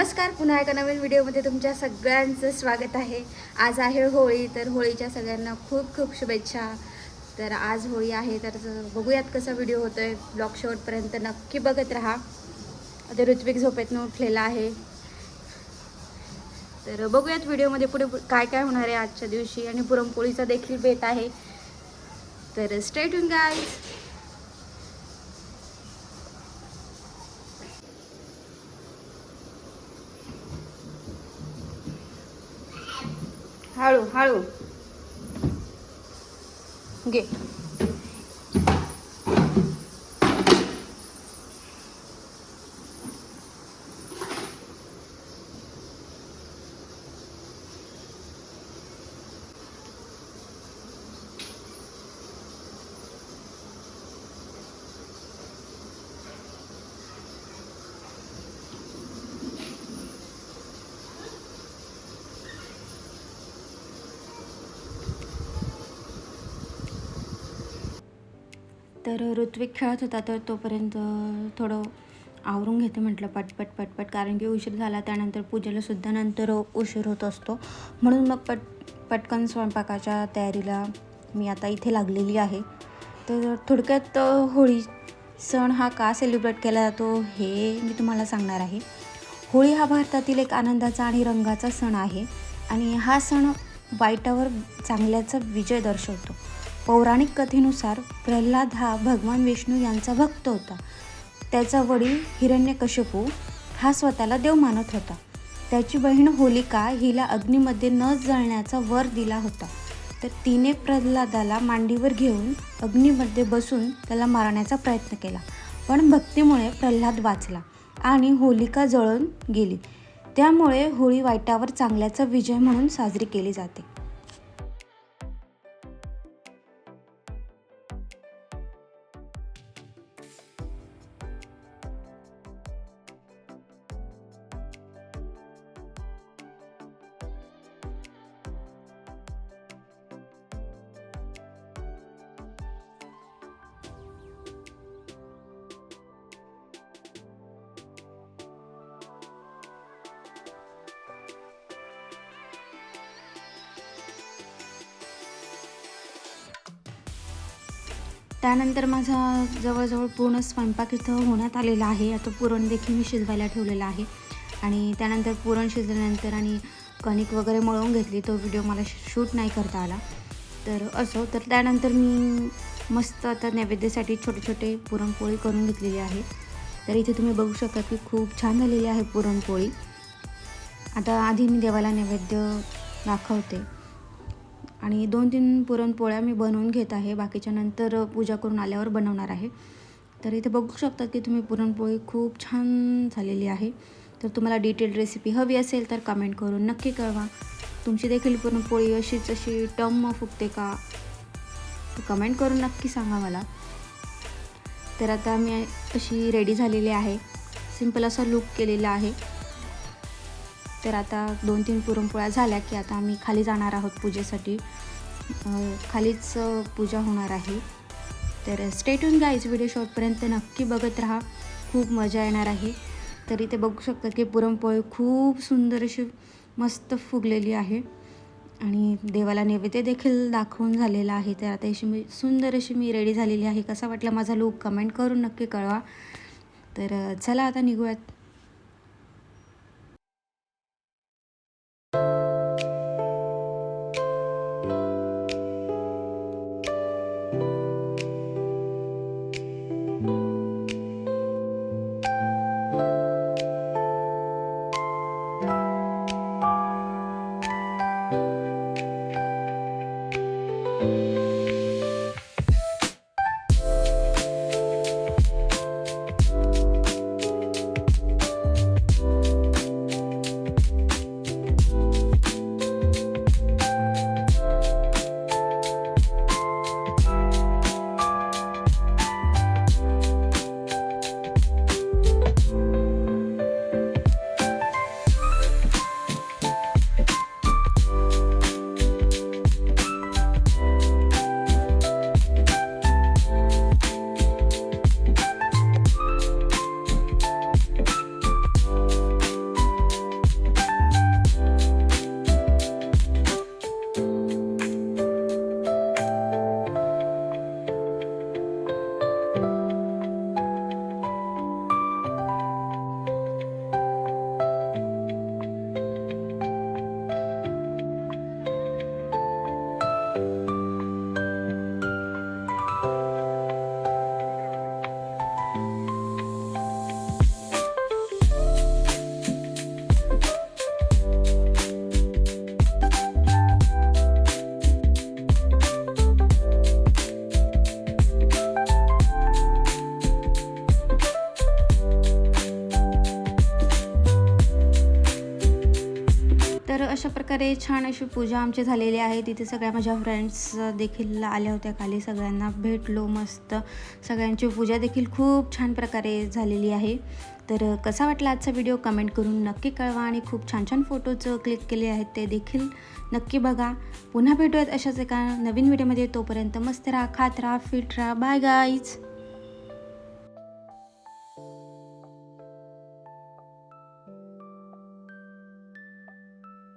नमस्कार, पुन्हा एका नवीन व्हिडिओमध्ये तुमच्या सगळ्यांचं स्वागत आहे। आज आहे होळी, तर होळीच्या सगळ्यांना खूप खूप शुभेच्छा। तर आज होळी आहे, तर बघूयात कसा व्हिडिओ होतोय। ब्लॉग शेवटपर्यंत नक्की बघत राहा। आता ऋत्विक झोपेतून उठलेला आहे, तर बघूयात व्हिडिओमध्ये पुढे काय काय होणार आहे आजच्या दिवशी। आणि पुरणपोळीचा देखील बेत आहे, तर स्टे ट्यून गाईज। हळू हळू घे। तर ऋत्विक खेळत होता, तर तोपर्यंत थोडं आवरून घेते म्हटलं पटपट पटपट, कारण की उशीर झाला। त्यानंतर पूजेला सुद्धा नंतर उशीर होत असतो, म्हणून मग पटकन स्वयंपाकाच्या तयारीला मी आता इथे लागलेली आहे। तर थोडक्यात होळी सण हा का सेलिब्रेट केला जातो हे मी तुम्हाला सांगणार आहे। होळी हा भारतातील एक आनंदाचा आणि रंगाचा सण आहे, आणि हा सण वाईटावर चांगल्याचा विजय दर्शवतो। पौराणिक कथेनुसार प्रल्हाद हा भगवान विष्णू यांचा भक्त होता। त्याचा वडील हिरण्यकशिपू हा स्वतःला देव मानत होता। त्याची बहीण होलिका हिला अग्नीमध्ये न जळण्याचा वर दिला होता, तर तिने प्रल्हादाला मांडीवर घेऊन अग्नीमध्ये बसून त्याला मारण्याचा प्रयत्न केला, पण भक्तीमुळे प्रल्हाद वाचला आणि होलिका जळून गेली। त्यामुळे होळी वाईटावर चांगल्याचा विजय म्हणून साजरी केली जाते। त्यानंतर माझा जवळजवळ पूर्ण स्वयंपाक इथं होण्यात आलेला आहे। आता पुरण देखील मी शिजवायला ठेवलेला आहे, आणि त्यानंतर पुरण शिजल्यानंतर आणि कणिक वगैरे मळून घेतली, तो व्हिडिओ मला शूट नाही करता आला, तर असो। तर त्यानंतर मी मस्त आता नैवेद्यासाठी छोटे छोटे पुरणपोळी करून घेतलेली आहे। तर इथे तुम्ही बघू शकता की खूप छान झालेली आहे पुरणपोळी। आता आधी मी देवाला नैवेद्य दाखवते, आणि 2-3 पुरणपोळ्या मी बनवून घेत आहे, बाकीच्या नंतर पूजा करून आल्यावर बनवणार आहे। तर इथे बघू शकता की तुम्ही पुरणपोळी खूप छान झालेली आहे। तर तुम्हाला डिटेल रेसिपी हवी असेल तर कमेंट करून नक्की कळवा। तुमची देखील पुरणपोळी अशी टम्म फुगते का, कमेंट करून नक्की सांगा मला। तर आता मी अशी रेडी झालेली आहे, सिंपल असा लुक केलेला आहे। तर आता 2-3 पुरणपोळ्या झाल्या की आता आम्ही खाली जाणार आहोत पूजेसाठी। खालीच पूजा होणार आहे, तर स्टे ट्यून गाईज। व्हिडिओ शेवटपर्यंत नक्की बघत राहा, खूप मजा येणार आहे। तर इथे बघू शकता की पुरणपोळी खूप सुंदर अशी मस्त फुगलेली आहे, आणि देवाला नैवेद्य देखील दाखवून झालेला आहे। तर आता अशी सुंदर अशी मी रेडी झालेली आहे। कसा वाटला माझा लूक कमेंट करून नक्की कळवा। तर चला आता निघूयात। प्रकारे छान अशी पूजा आमची झालेली आहे. तिथे सगळ्या माझ्या फ्रेंड्स देखील आल्या होत्या खाली. सगळ्यांना भेटलो मस्त. सगळ्यांची पूजा देखील खूप छान प्रकारे झालेली आहे. तर कसा वाटला आजचा व्हिडिओ कमेंट करून नक्की कळवा आणि खूप छान छान फोटोज क्लिक केले आहेत ते देखील नक्की बघा. पुन्हा भेटूयात अशाच एका नवीन व्हिडिओमध्ये. तोपर्यंत मस्त राहा, खात राहा, फिट राहा. Bye guys.